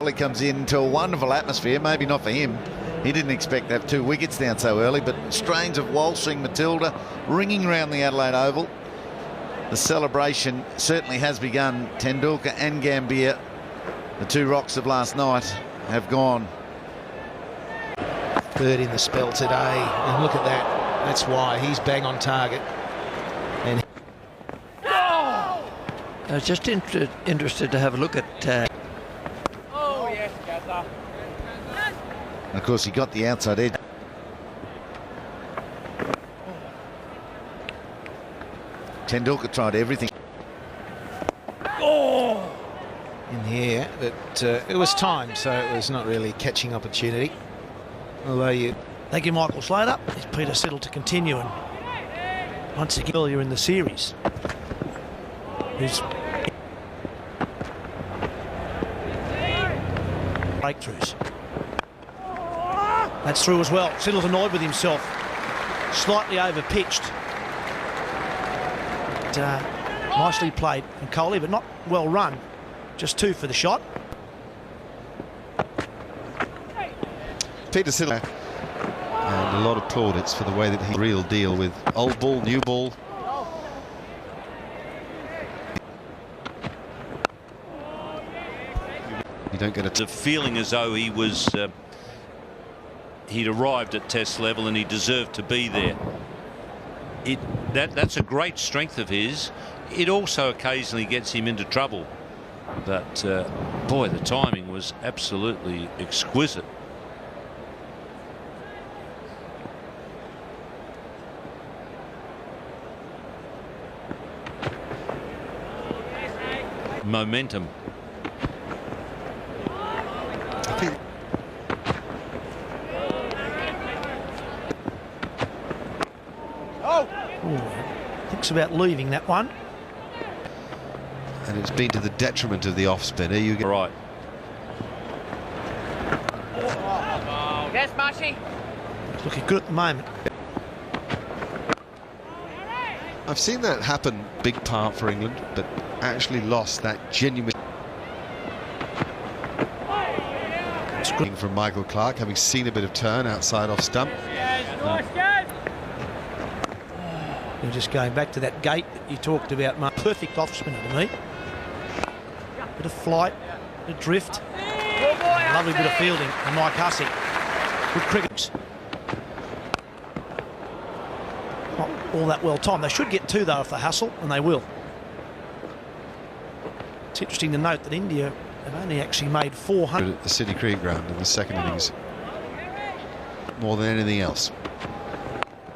Kohli comes into a wonderful atmosphere, maybe not for him. He didn't expect to have 2 wickets down so early, but strains of waltzing Matilda ringing around the Adelaide Oval. The celebration certainly has begun. Tendulkar and Gambhir, the 2 rocks of last night, have gone. Third in the spell today, and look at that. That's why he's bang on target. And I was just interested to have a look at. And of course, he got the outside edge. Tendulkar tried everything in the air, but it was time, so it was not really catching opportunity. Although you... Thank you, Michael Slater. It's Peter Siddle to continue, and once again earlier in the series, who's breakthroughs. That's through as well. Siddle's annoyed with himself, slightly over pitched. Nicely played from Kohli, but not well run. Just 2 for the shot. Peter Siddle, and a lot of plaudits for the way that he real deal with old ball, new ball. You don't get the feeling as though he was he'd arrived at Test level and he deserved to be there. That's a great strength of his. It also occasionally gets him into trouble, but boy, the timing was absolutely exquisite. Momentum. Thinks about leaving that one. And it's been to the detriment of the off spinner. You get right. Yes, Mashi. It's looking good at the moment. I've seen that happen, big part for England, but actually lost that genuine. From Michael Clarke, having seen a bit of turn outside off stump. You're just going back to that gate that you talked about, Mark. Perfect off spinner to me. Bit of flight, a drift. Lovely bit of fielding from Mike Hussey. Good cricket. Not all that well timed. They should get 2 though if they hustle, and they will. It's interesting to note that India have only actually made 400 at the City Cricket Ground in the second innings, more than anything else.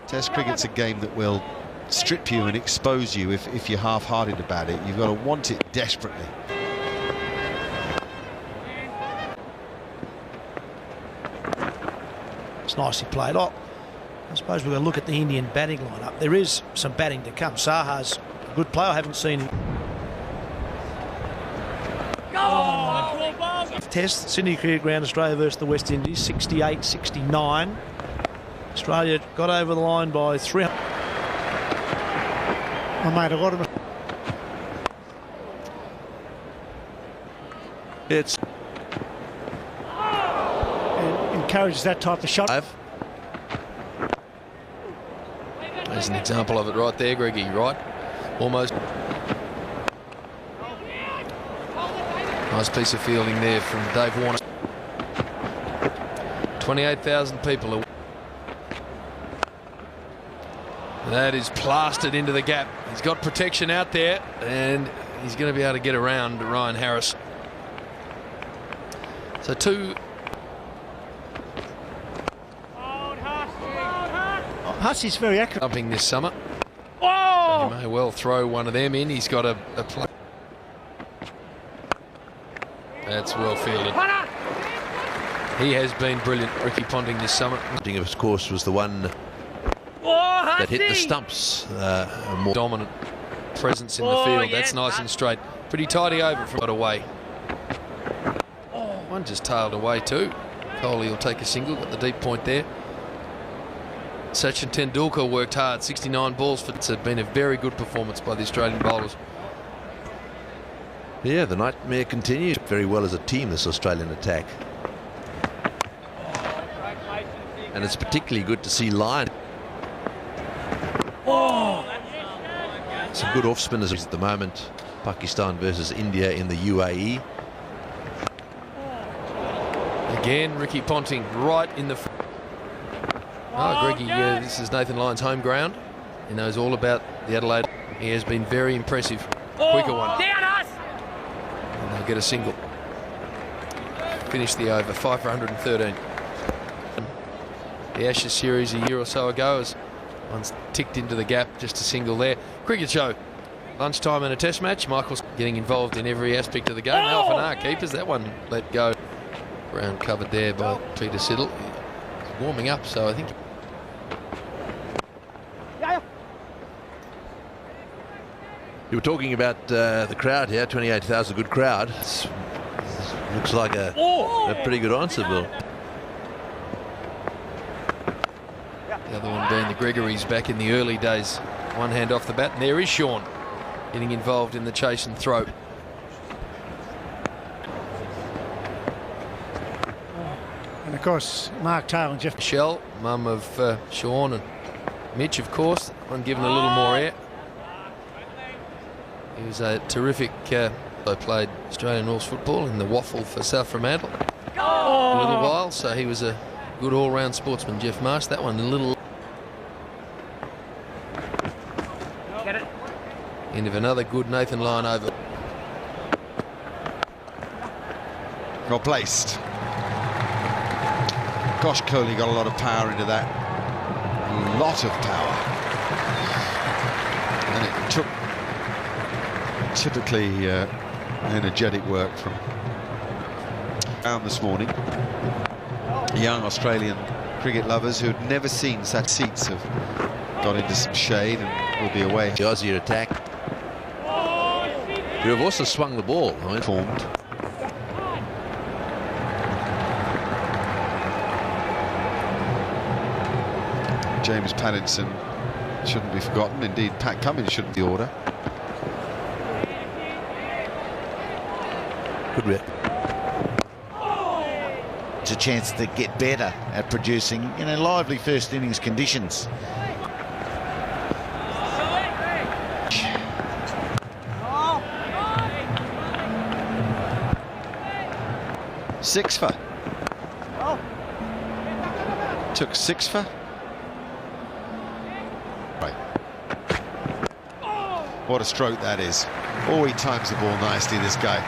Test cricket's a game that will strip you and expose you if you're half-hearted about it. You've got to want it desperately. It's nicely played. Oh, I suppose we're going to look at the Indian batting lineup. There is some batting to come. Saha's a good player. I haven't seen him. Test, Sydney Cricket Ground, Australia versus the West Indies, 68-69. Australia got over the line by 300. I made a lot of It's encourages that type of shot. There's an example of it right there, Greggy, right? Almost. Nice piece of fielding there from Dave Warner. 28,000 people. That is plastered into the gap. He's got protection out there, and he's going to be able to get around Ryan Harris. So 2. Hussey's very accurate. Jumping this summer. Oh! He may well throw one of them in. He's got a play. That's well fielded. He has been brilliant, Ricky Ponting, this summer. Of course, was the one that hit the stumps. A more dominant presence in the field. That's nice and straight. Pretty tidy over from away. One just tailed away too. Kohli will take a single. Got the deep point there. Sachin Tendulkar worked hard. 69 balls. It's been a very good performance by the Australian bowlers. Yeah, the nightmare continues very well as a team, this Australian attack. And it's particularly good to see Lyon. Some good off spinners at the moment. Pakistan versus India in the UAE. Again, Ricky Ponting right in the... Oh, Greggy, this is Nathan Lyon's home ground. He knows all about the Adelaide. He has been very impressive. Quicker one. Down us! And they'll get a single. Finish the over, 5 for 113. The Ashes series a year or so ago, as one's ticked into the gap, just a single there. Cricket show. Lunchtime in a test match. Michael's getting involved in every aspect of the game. They often are keepers. That one let go. Ground covered there by Peter Siddle. He's warming up, so I think... You were talking about the crowd here, 28,000, good crowd. Looks like a pretty good answer, Bill. The other one being the Gregories back in the early days. One hand off the bat, and there is Sean getting involved in the chase and throw. And of course, Mark Taylor and Jeff Michelle, mum of Sean and Mitch, of course. One given a little more air. He was a terrific. I played Australian Rules football in the Waffle for South Fremantle a little while, so he was a good all-round sportsman. Jeff Marsh, that one a little. Get it. End of another good Nathan Lyon over. Well placed. Gosh, Kohli got a lot of power into that. A lot of power. And it took typically energetic work from down this morning. Young Australian cricket lovers who'd never seen such seats have got into some shade and will be away. The Aussie attack. We have also swung the ball. Formed. James Pattinson shouldn't be forgotten. Indeed, Pat Cummins shouldn't be the order. Good rip. It's a chance to get better at producing in a lively first innings conditions. Six for. Took 6 for. Right. What a stroke that is. Oh, he times the ball nicely, this guy.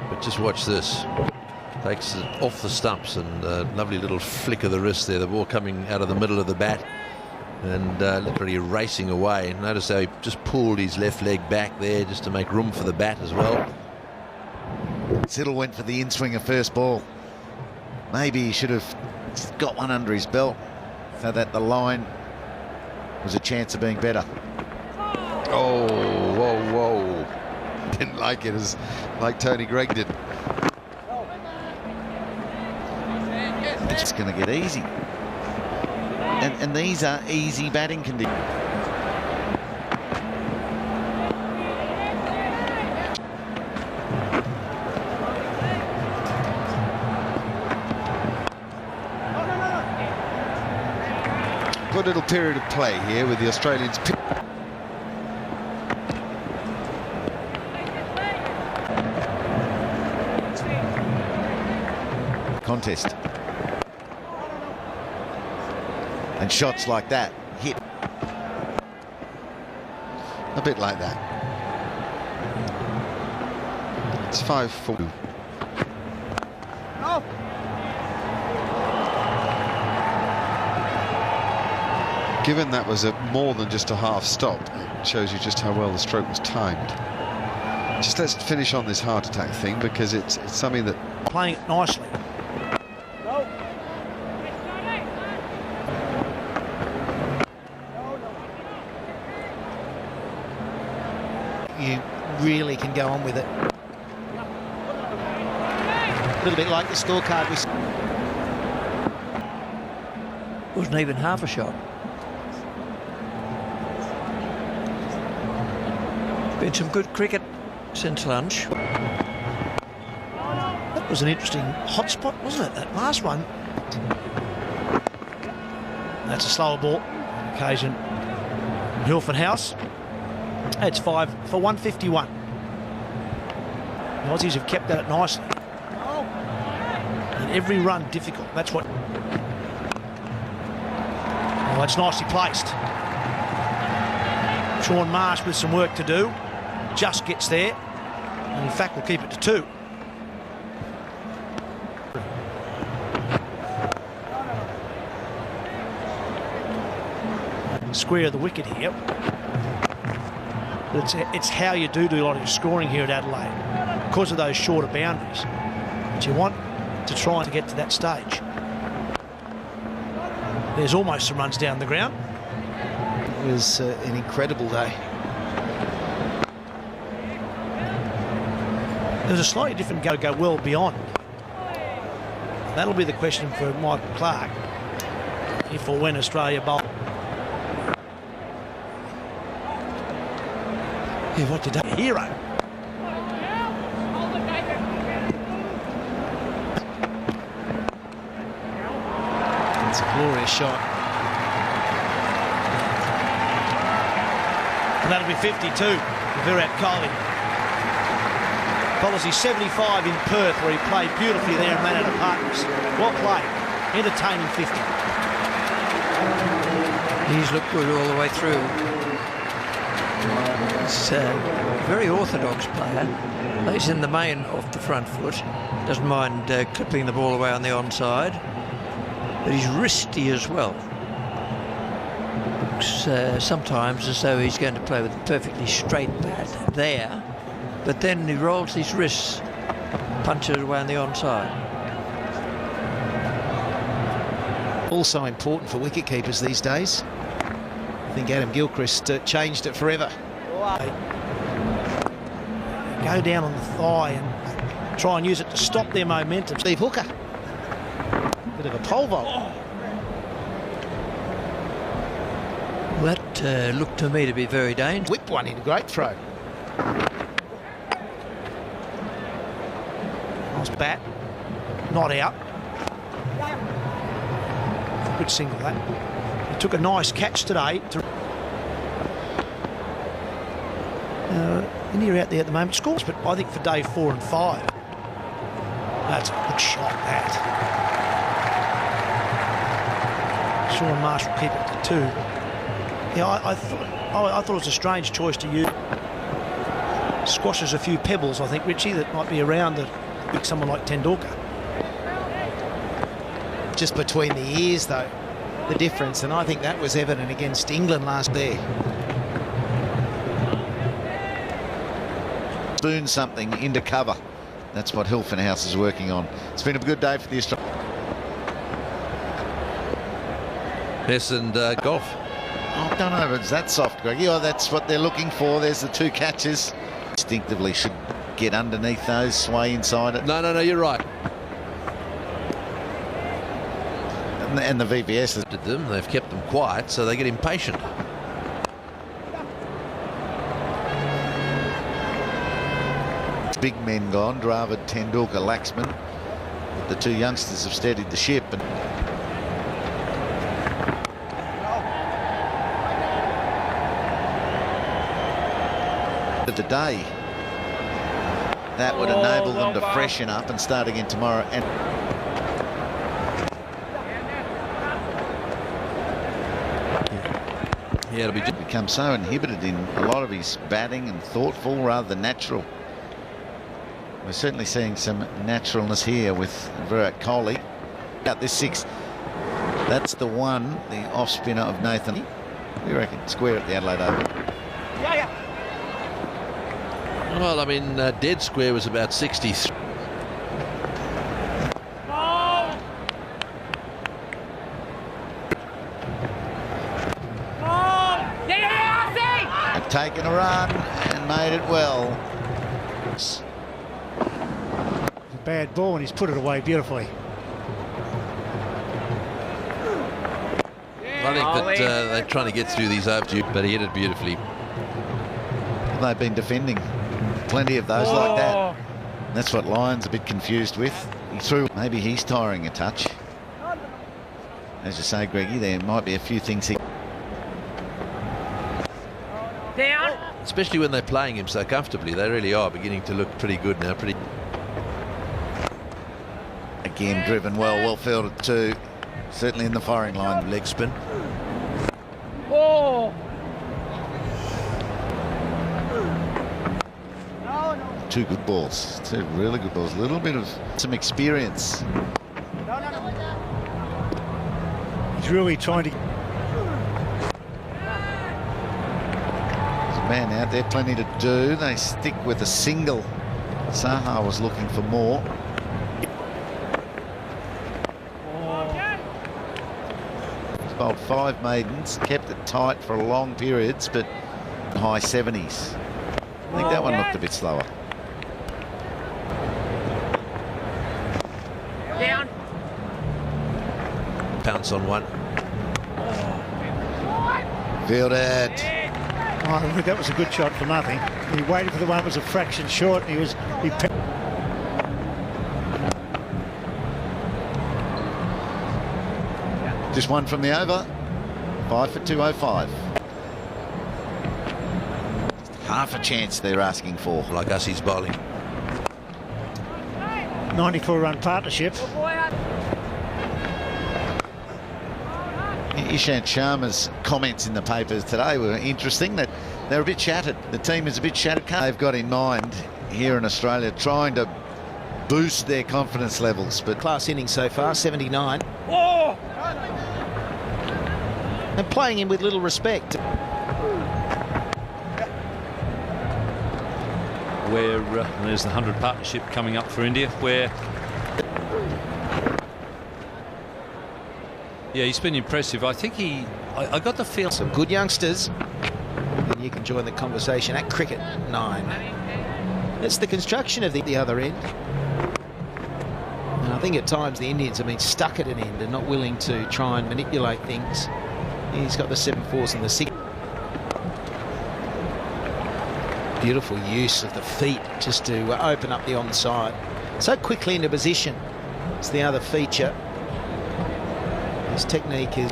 But just watch this. Takes it off the stumps and a lovely little flick of the wrist there. The ball coming out of the middle of the bat and literally racing away. Notice how he just pulled his left leg back there just to make room for the bat as well. Siddle went for the in-swing of first ball. Maybe he should have got one under his belt so that the line was a chance of being better. Oh, whoa, whoa. Didn't like it as like Tony Greig did. It's going to get easy. And these are easy batting conditions. Good little period of play here with the Australians. Contest. And shots like that hit. A bit like that. It's 5-4. Oh. Given that was more than just a half stop, it shows you just how well the stroke was timed. Just let's finish on this heart attack thing because it's something that playing it nicely. You really can go on with it. A little bit like the scorecard we Wasn't even half a shot. Been some good cricket since lunch. That was an interesting hot spot, wasn't it? That last one. That's a slower ball. On occasion, Hilfenhaus House. It's 5 for 151. The Aussies have kept at it nicely. And every run difficult. That's what. Oh, that's nicely placed. Sean Marsh with some work to do. Just gets there. And in fact, will keep it to 2. Square of the wicket here. But it's how you do a lot of your scoring here at Adelaide because of those shorter boundaries. But you want to try to get to that stage. There's almost some runs down the ground. It was an incredible day. There's a slightly different go well beyond. That'll be the question for Michael Clarke if or when Australia bowl. Yeah, what did that hero? It's a glorious shot. And that'll be 52 for Virat Kohli. Policy 75 in Perth, where he played beautifully there and ran out of partners. Well played. Entertaining 50. He's looked good all the way through. He's a very orthodox player. Plays in the main off the front foot. Doesn't mind clipping the ball away on the onside. But he's wristy as well. Looks sometimes as though he's going to play with a perfectly straight bat there. But then he rolls his wrists, punches it away on the onside. Also important for wicketkeepers these days. I think Adam Gilchrist changed it forever. Go down on the thigh and try and use it to stop their momentum. Steve Hooker. Bit of a pole vault. Well, that looked to me to be very dangerous. Whipped one in, a great throw. Nice bat. Not out. Good single that. He took a nice catch today. India out there at the moment scores, but I think for day 4 and 5. That's a good shot, that. Sean Marsh will keep it to 2. Yeah, I thought it was a strange choice to use. Squashes a few pebbles, I think, Richie, that might be around to pick someone like Tendulkar. Just between the ears, though, the difference, and I think that was evident against England last there. Spoon something into cover. That's what Hilfenhaus is working on. It's been a good day for the Australians. Yes, and golf. Oh, I don't know if it's that soft, Greg. Yeah, that's what they're looking for. There's the 2 catches. Instinctively should get underneath those, sway inside it. No, you're right. And the VBS has Did them. They've kept them quiet, so they get impatient. big men gone. Dravid, Tendulkar, Laxman. The 2 youngsters have steadied the ship. And today, that would enable them to freshen up and start again tomorrow. And Yeah, it'll be become so inhibited in a lot of his batting and thoughtful rather than natural. We're certainly seeing some naturalness here with Virat Kohli. Out this 6, that's the one, the off spinner of Nathan. What do you reckon? Square at the Adelaide Oval. Well, I mean, dead square was about 63. And taken a run and made it well. It's a bad ball and he's put it away beautifully. I think that they're trying to get through these overs, but he hit it beautifully. They've been defending plenty of those like that. That's what Lyon's a bit confused with. He threw. Maybe he's tiring a touch. As you say, Greggy, there might be a few things he... Down. Especially when they're playing him so comfortably. They really are beginning to look pretty good now. Again, driven well fielded too. Certainly in the firing line. Leg spin. Oh. Two good balls. Two really good balls. A little bit of some experience. He's really trying to... There's a man out there, plenty to do. They stick with a single. Saha was looking for more. He's bowled 5 maidens, kept it tight for long periods, but high 70s. I think that one looked a bit slower. Down. Pounce on one. Fielded. Oh, I think that was a good shot for nothing. He waited for the one that was a fraction short. He Just one from the over. 5 for 205. Half a chance they're asking for. Like us, he's bowling. 94-run partnership. Ishant Sharma's comments in the papers today were interesting. That they're a bit shattered. The team is a bit shattered. They've got in mind here in Australia trying to boost their confidence levels. But Class innings so far, 79. Oh. And playing him with little respect. Where there's the 100 partnership coming up for India, where yeah, he's been impressive. I think I got the feel Some good youngsters. And you can join the conversation at cricket 9. It's the construction of the other end. And I think at times the Indians have been stuck at an end and not willing to try and manipulate things. He's got the 7-4s and the 6. Beautiful use of the feet just to open up the onside. So quickly into position. It's the other feature. His technique is...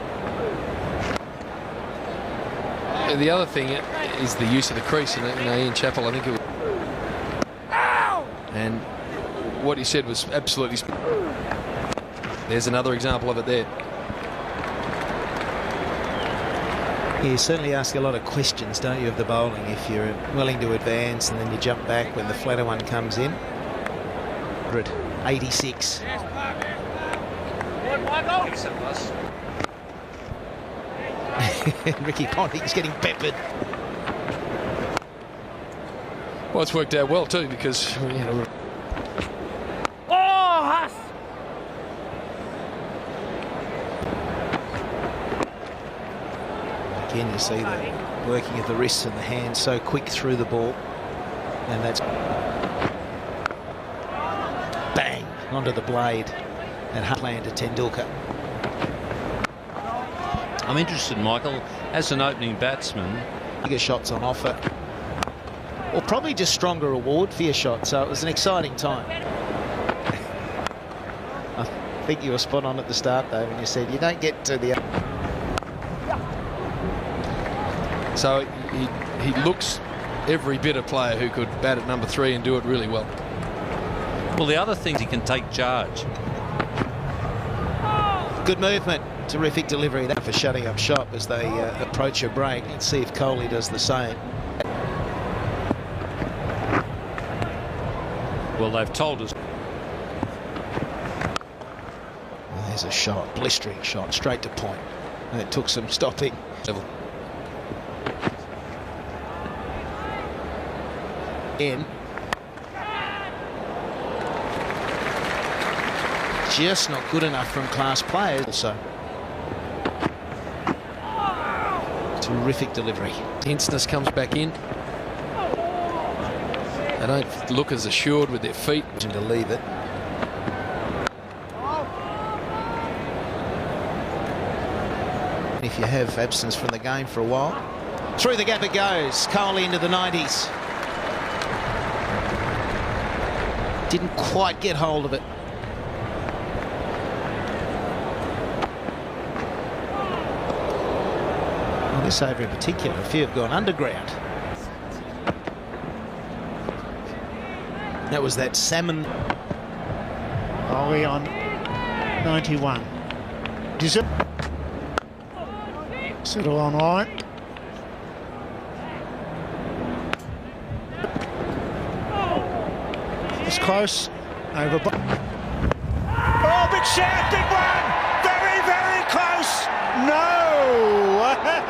The other thing is the use of the crease. And Ian Chappell, I think it was... And what he said was absolutely... There's another example of it there. You certainly ask a lot of questions, don't you, of the bowling, if you're willing to advance and then you jump back when the flatter one comes in. 86. Ricky Ponting's getting peppered. Well, it's worked out well too, because you know, Again, you see the working of the wrists and the hands so quick through the ball. And that's bang onto the blade and Heartland to Tendulkar. I'm interested, Michael, as an opening batsman. Bigger shots on offer. Or probably just stronger reward for your shot. So it was an exciting time. I think you were spot on at the start, though, when you said you don't get to the... so he looks every bit a player who could bat at number 3 and do it really well. Well, the other things, he can take charge. Good movement. Terrific delivery that for shutting up shop as they approach a break. Let's see if Kohli does the same. Well, they've told us. Well, there's a shot, blistering shot, straight to point. And it took some stopping. In. Just not good enough from class players also. Terrific delivery. Tenseness comes back in. They don't look as assured with their feet. And to leave it. If you have absence from the game for a while. Through the gap it goes. Kohli into the 90s. Didn't quite get hold of it. Well, this over in particular, a few have gone underground. That was that salmon. Kohli on 91. Settle on line. It's close. Over. Oh, big shout, big one! Very, very close! No!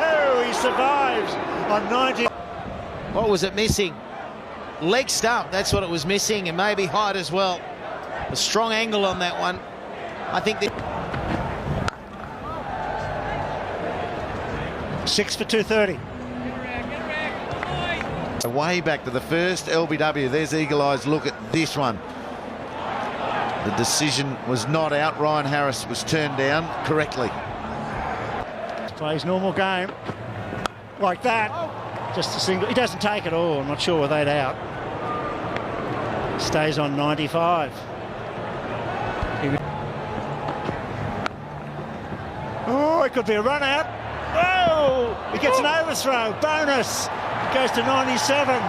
Oh, he survives on 90. What was it missing? Leg stump, that's what it was missing, and maybe height as well. A strong angle on that one. I think that 6 for 230. Way back to the first LBW. There's Eagle Eye's look at this one. The decision was not out. Ryan Harris was turned down correctly. Plays normal game. Like that. Just a single. He doesn't take it all. I'm not sure with 8 out. Stays on 95. Oh, it could be a run out. Oh, he gets an overthrow. Bonus. Goes to 97.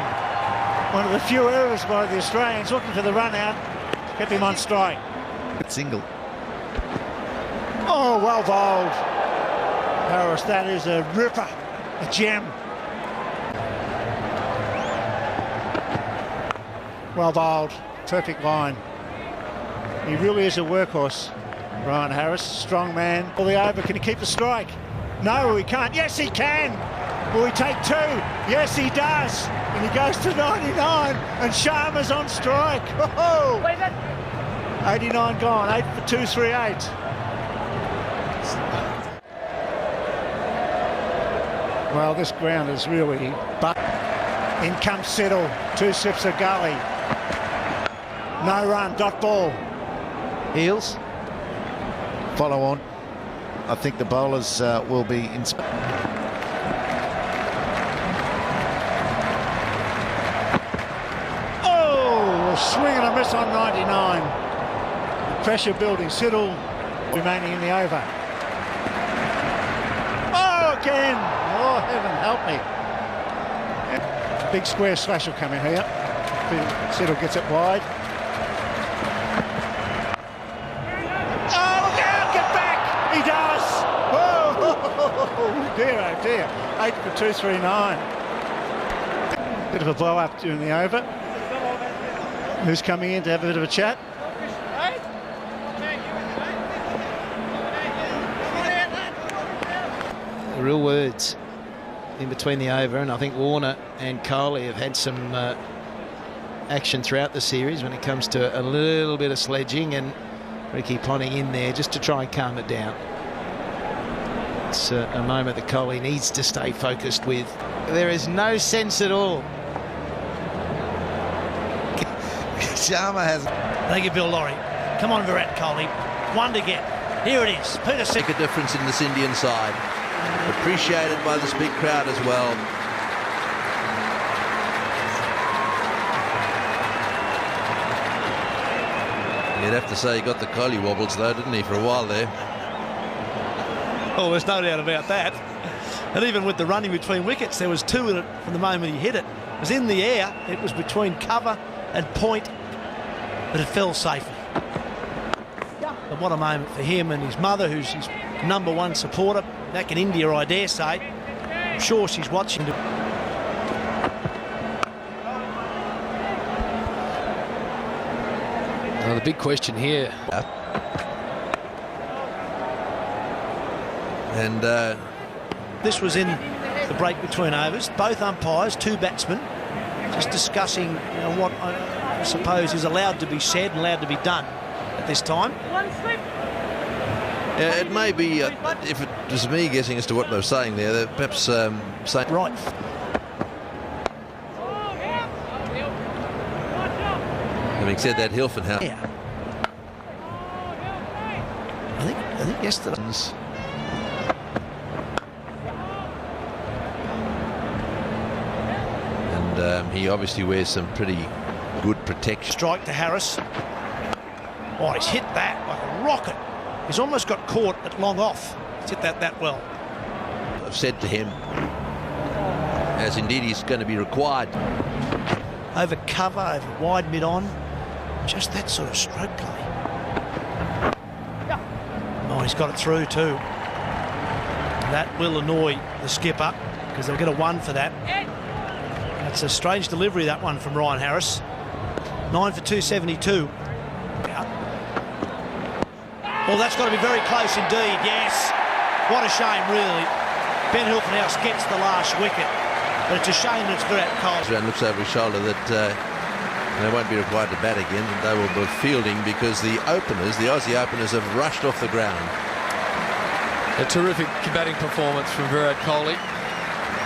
One of the few errors by the Australians looking for the run out. Kept him on strike. Single. Oh, well bowled. Harris, that is a ripper. A gem. Well bowled. Perfect line. He really is a workhorse. Ryan Harris, strong man. All the over. Can he keep the strike? No, he can't. Yes, he can. Will he take 2? Yes, he does. And he goes to 99. And Sharma's on strike. Oh, 89 gone. 8 for 238. Well, this ground is really. But in comes Siddle. 2 sips of gully. No run. Dot ball. Heels. Follow on. I think the bowlers will be inspired. Oh, a swing and a miss on 99. Pressure building. Siddle remaining in the over. Oh, again. Oh, heaven help me. Big square slash will come in here. Siddle gets it wide. He does! Oh dear, oh dear. 8 for 239. Bit of a blow up during the over. Who's coming in to have a bit of a chat? The real words in between the over, and I think Warner and Kohli have had some action throughout the series when it comes to a little bit of sledging, and Ricky Ponting in there just to try and calm it down. It's a moment that Kohli needs to stay focused with. There is no sense at all. Sharma has. Thank you, Bill Laurie. Come on, Virat Kohli. One to get. Here it is. Peter Make a difference in this Indian side. Appreciated by this big crowd as well. You'd have to say he got the Kohli wobbles though, didn't he, for a while there? Oh, there's no doubt about that. And even with the running between wickets, there was 2 in it from the moment he hit it. It was in the air. It was between cover and point, but it fell safely. But what a moment for him and his mother, who's his #1 supporter back in India, I dare say. I'm sure she's watching. Now the big question here. And This was in the break between overs. Both umpires, 2 batsmen, just discussing what I suppose is allowed to be said and allowed to be done at this time. it may be, if it was me guessing as to what they were saying there, they're perhaps saying... Right. Having said that, Hilfenhausen... Yeah. I think yesterday... And he obviously wears some pretty good protection. Strike to Harris. Oh, he's hit that like a rocket. He's almost got caught at long off. He's hit that well. I've said to him, as indeed he's going to be required. Over cover, over wide mid-on. Just that sort of stroke play. Oh, he's got it through too. That will annoy the skipper because they'll get a 1 for that. That's a strange delivery, that one from Ryan Harris. 9 for 272. Well, that's got to be very close indeed, yes. What a shame, really. Ben Hilfenhaus gets the last wicket, but it's a shame that it's Virat Kohli. And looks over his shoulder that they won't be required to bat again. They will be fielding because the openers, the Aussie openers, have rushed off the ground. A terrific batting performance from Virat Kohli.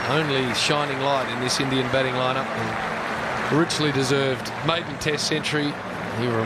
Only shining light in this Indian batting lineup. And richly deserved maiden Test century. He will remain